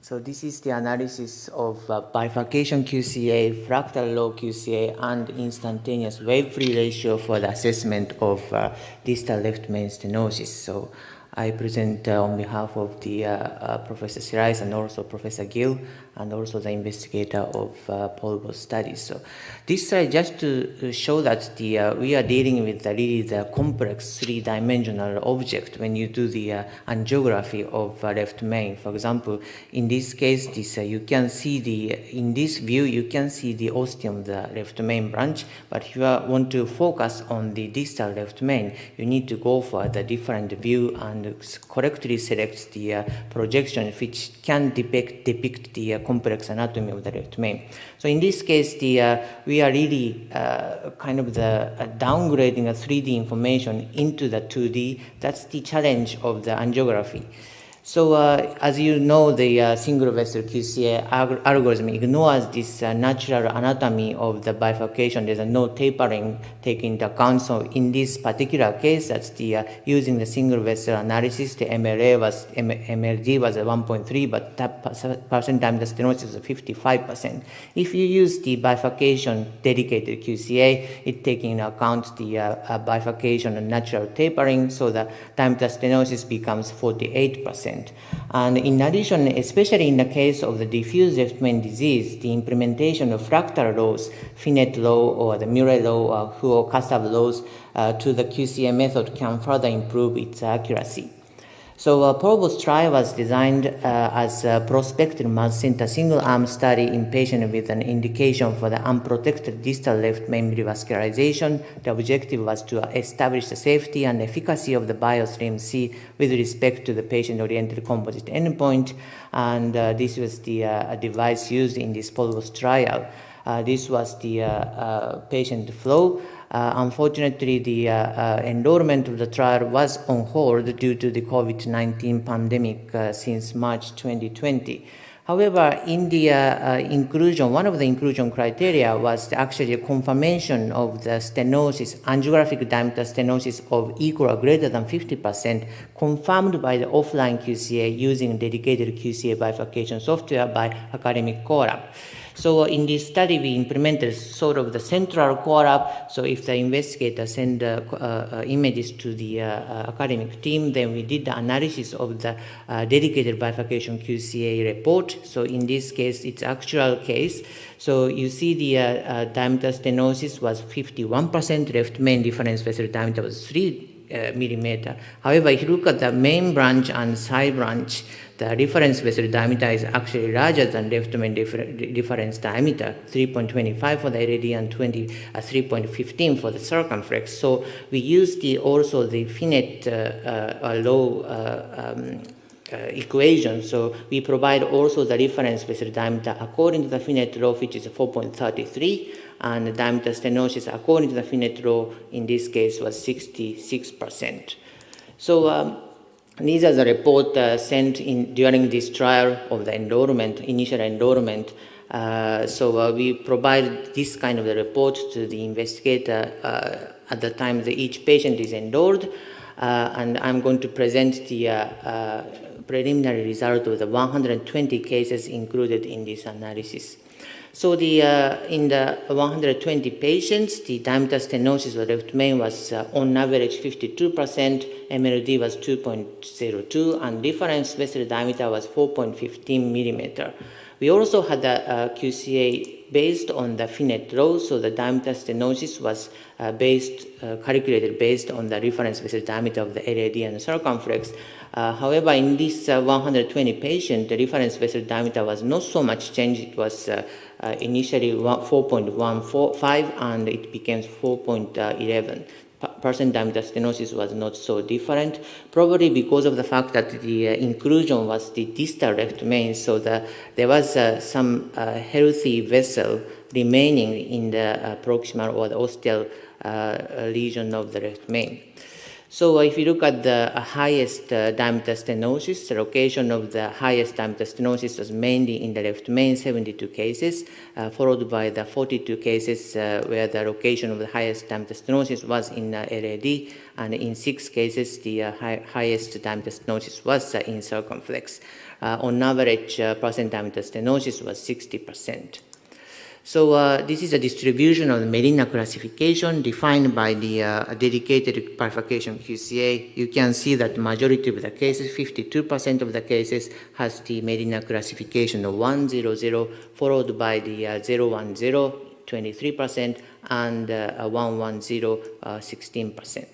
So this is the analysis of bifurcation QCA, fractal law QCA, and instantaneous wave-free ratio for the assessment of distal left main stenosis. So I present on behalf of the Professor Sirais and also Professor Gill, and also the investigator of POLBOS studies. So this slide just to show that we are dealing with really the complex three-dimensional object when you do the angiography of left main. For example, in this case, you can see in this view, you can see the ostium, the left main branch, but if you want to focus on the distal left main, you need to go for the different view and correctly select the projection which can depict the complex anatomy of the left main. So in this case, we are really kind of downgrading the 3D information into the 2D. That's the challenge of the angiography. So as you know, the single vessel QCA algorithm ignores this natural anatomy of the bifurcation. There's no tapering taken into account. So in this particular case, that's using the single vessel analysis, the MLD was 1.3, but that percent diameter stenosis was 55%. If you use the bifurcation dedicated QCA, it taking into account the bifurcation and natural tapering, so the diameter stenosis becomes 48%. And in addition, especially in the case of the diffuse left main disease, the implementation of fractal laws, Finette law or the Murray law or Kassav laws to the QCA method can further improve its accuracy. So POLBOS trial was designed as a prospective multi-center single-arm study in patients with an indication for the unprotected distal left main revascularization. The objective was to establish the safety and efficacy of the BioSlim-C with respect to the patient-oriented composite endpoint, and this was the device used in this POLBOS trial. This was the patient flow. Unfortunately, the enrollment of the trial was on hold due to the COVID-19 pandemic since March 2020. However, in the inclusion, one of the inclusion criteria was actually a confirmation of the stenosis, angiographic diameter stenosis of equal or greater than 50%, confirmed by the offline QCA using dedicated QCA bifurcation software by academic core-lab. So in this study, we implemented sort of the central core-lab. So if the investigator send images to the academic team, then we did the analysis of the dedicated bifurcation QCA report. So in this case, it's actual case. So you see the diameter stenosis was 51%, left main difference vessel diameter was 3 millimeter. However, if you look at the main branch and side branch, the reference vessel diameter is actually larger than left main difference diameter, 3.25 for the LAD and 3.15 for the circumflex. So we use also the Finette law equation. So we provide also the reference vessel diameter according to the Finette law, which is 4.33, and the diameter stenosis according to the Finette law in this case was 66%. So these are the report sent in during this trial of the initial enrollment. So we provide this kind of the report to the investigator at the time that each patient is enrolled, and I'm going to present the preliminary result of the 120 cases included in this analysis. So in the 120 patients, the diameter stenosis of left main was on average 52%, MLD was 2.02, and difference vessel diameter was 4.15 millimeter. We also had a QCA based on the Finette law, so the diameter stenosis was calculated based on the reference vessel diameter of the LAD and circumflex. However, in this 120 patients, the reference vessel diameter was not so much changed. It was initially 4.15 and it became 4.11. Percent diameter stenosis was not so different, probably because of the fact that the inclusion was the distal left main, so there was some healthy vessel remaining in the proximal or the ostial lesion of the left main. So if you look at the highest diameter stenosis, the location of the highest diameter stenosis was mainly in the left main, 72 cases, followed by the 42 cases where the location of the highest diameter stenosis was in LAD, and in 6 cases the highest diameter stenosis was in circumflex. On average, percent diameter stenosis was 60%. So this is a distribution of the Medina classification defined by the dedicated Bifurcation QCA. You can see that majority of the cases, 52% of the cases, has the Medina classification of 100, followed by the 010, 23%, and 110, 16%.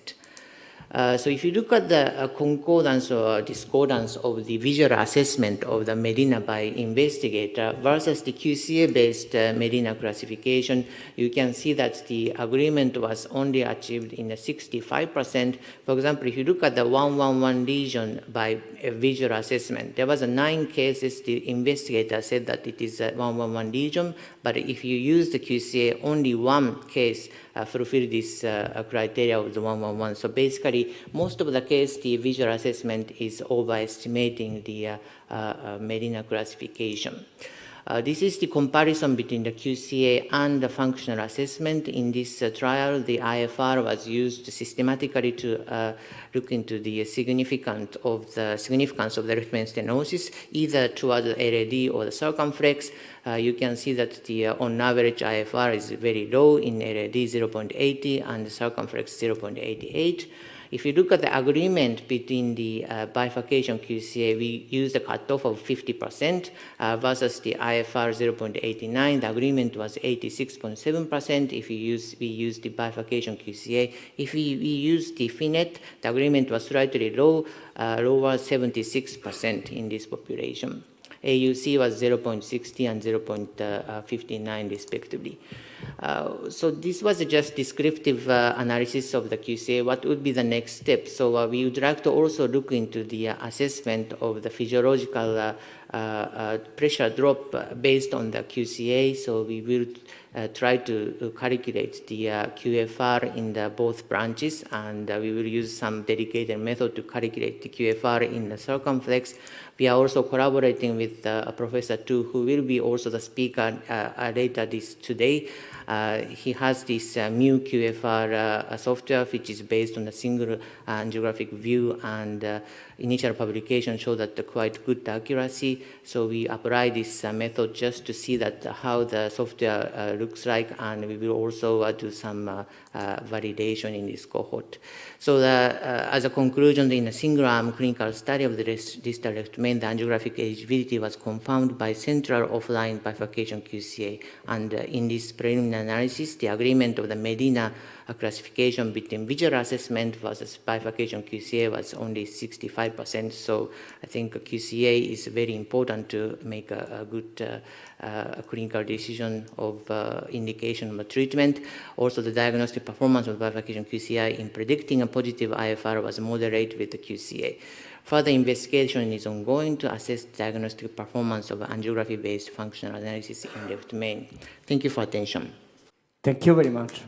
So if you look at the concordance or discordance of the visual assessment of the Medina by investigator versus the QCA-based Medina classification, you can see that the agreement was only achieved in 65%. For example, if you look at the 111 lesion by visual assessment, there was 9 cases the investigator said that it is a 111 lesion, but if you use the QCA, only 1 case fulfill this criteria of the 111. So basically, most of the case, the visual assessment is overestimating the Medina classification. This is the comparison between the QCA and the functional assessment. In this trial, the IFR was used systematically to look into the significance of the left main stenosis, either toward the LAD or the circumflex. You can see that the on average IFR is very low in LAD 0.80 and the circumflex 0.88. If you look at the agreement between the Bifurcation QCA, we use the cutoff of 50% versus the IFR 0.89. The agreement was 86.7%. If we use the Bifurcation QCA, if we use the FINET, the agreement was slightly lower 76% in this population. AUC was 0.60 and 0.59 respectively. So this was just descriptive analysis of the QCA. What would be the next step? So we would like to also look into the assessment of the physiological pressure drop based on the QCA. So we will try to calculate the QFR in the both branches, and we will use some dedicated method to calculate the QFR in the circumflex. We are also collaborating with Professor Tu, who will be also the speaker later today. He has this mu QFR software, which is based on a single angiographic view, and initial publication showed that quite good accuracy. So we apply this method just to see that how the software looks like, and we will also do some validation in this cohort. So as a conclusion, in a single-arm clinical study of the distal left main, the angiographic eligibility was confirmed by central offline Bifurcation QCA, and in this preliminary analysis, the agreement of the Medina classification between visual assessment versus Bifurcation QCA was only 65%. So I think QCA is very important to make a good clinical decision of indication of treatment. Also, the diagnostic performance of Bifurcation QCA in predicting a positive IFR was moderate with the QCA. Further investigation is ongoing to assess diagnostic performance of angiography-based functional analysis in left main. Thank you for attention. Thank you very much.